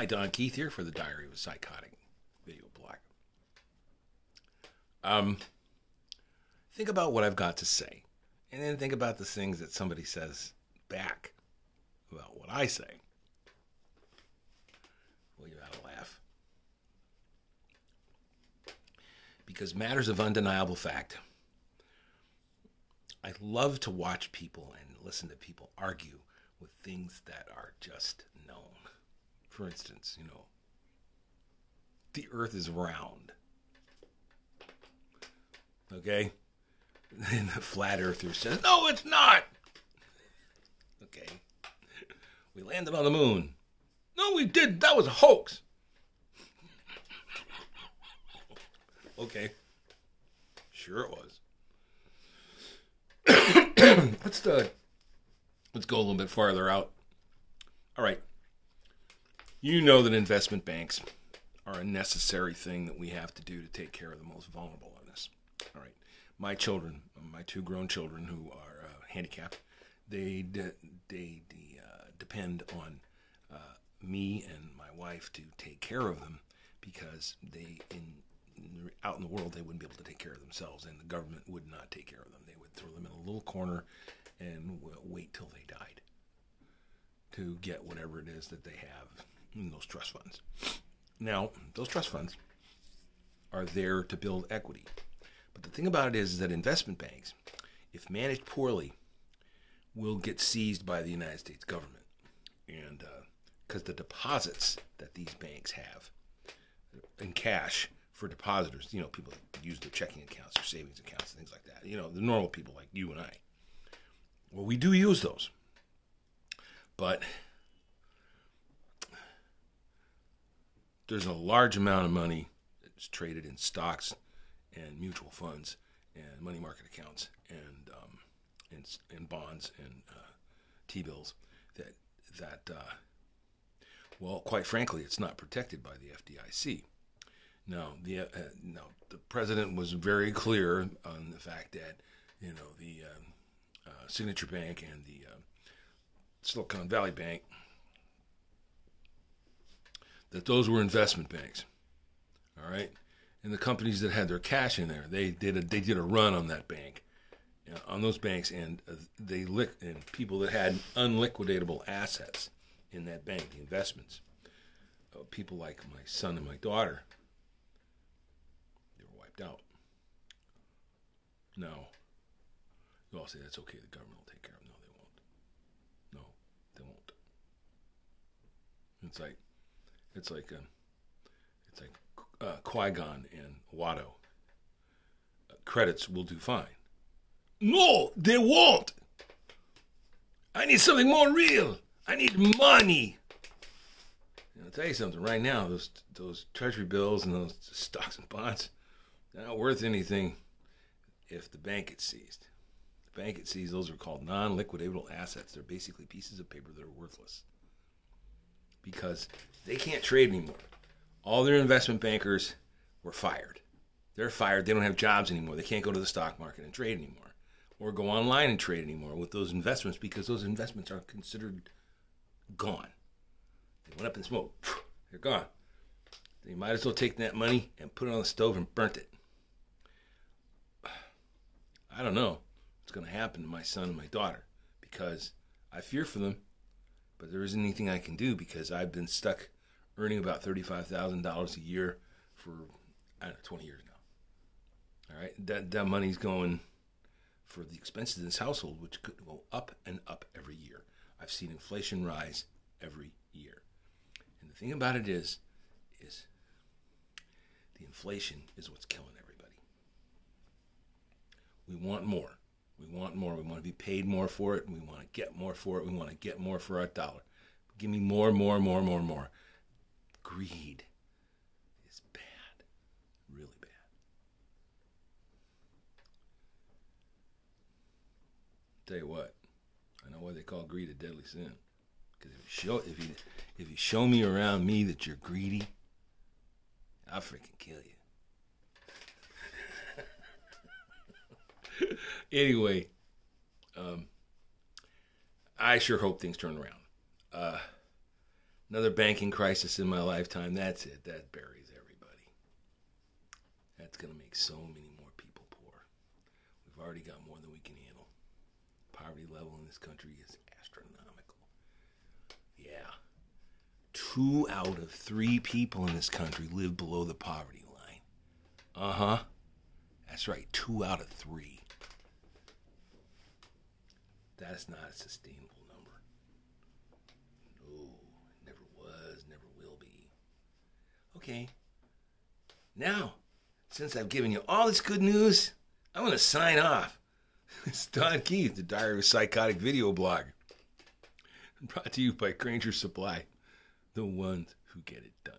Hi, Don Keith here for the Diary of a Psychotic video blog. Think about what I've got to say, and then think about the things that somebody says back about what I say. Well, you ought to laugh. Because matters of undeniable fact. I love to watch people and listen to people argue with things that are just known. For instance, the earth is round. Okay? And the flat earther says, no, it's not. Okay. We landed on the moon. No, we did. That was a hoax. Okay. Sure it was. Let's go a little bit farther out. All right. You know that investment banks are a necessary thing that we have to do to take care of the most vulnerable in us. All right. My children, my two grown children who are handicapped, they depend on me and my wife to take care of them because out in the world they wouldn't be able to take care of themselves, and the government would not take care of them. They would throw them in a little corner and wait till they died to get whatever it is that they have in those trust funds. Now, those trust funds are there to build equity. But the thing about it is that investment banks, if managed poorly, will get seized by the United States government. And because the deposits that these banks have in cash for depositors, people that use their checking accounts or savings accounts, things like that, the normal people like you and I. Well, we do use those. But there's a large amount of money that's traded in stocks and mutual funds and money market accounts and bonds and T-bills that well, quite frankly, it's not protected by the FDIC. Now, the president was very clear on the fact that the Signature Bank and the Silicon Valley Bank, that those were investment banks. All right. And the companies that had their cash in there, they did a run on that bank, on those banks, and and people that had unliquidatable assets in that bank, the investments, people like my son and my daughter, they were wiped out. Now, you all say that's okay, the government will take care of them. No, they won't. No, they won't. It's like Qui-Gon and Watto. Credits will do fine. No, they won't. I need something more real. I need money. And I'll tell you something right now. Those treasury bills and those stocks and bonds, they're not worth anything if the bank gets seized. The bank gets seized, those are called non-liquidatable assets. They're basically pieces of paper that are worthless because they can't trade anymore. All their investment bankers were fired. They're fired. They don't have jobs anymore. They can't go to the stock market and trade anymore or go online and trade anymore with those investments because those investments are considered gone. They went up in smoke. They're gone. They might as well take that money and put it on the stove and burnt it. I don't know what's going to happen to my son and my daughter because I fear for them, but there isn't anything I can do because I've been stuck earning about $35,000 a year for, 20 years now. All right, that money's going for the expenses in this household, which could go up and up every year. I've seen inflation rise every year. And the thing about it is the inflation is what's killing everybody. We want more. We want more. We want to be paid more for it. We want to get more for it. We want to get more for our dollar. Give me more. Greed is bad. Really bad. Tell you what, I know why they call greed a deadly sin. Because if you show me around me that you're greedy, I'll freaking kill you. Anyway, I sure hope things turn around. Another banking crisis in my lifetime. That's it. That buries everybody. That's going to make so many more people poor. We've already got more than we can handle. Poverty level in this country is astronomical. Yeah. 2 out of 3 people in this country live below the poverty line. Uh-huh. That's right. 2 out of 3. That's not a sustainable number. No, never was, never will be. Okay. Now, since I've given you all this good news, I'm going to sign off. It's Don Keith, the Diary of a Psychotic video blog. Brought to you by Granger Supply, the ones who get it done.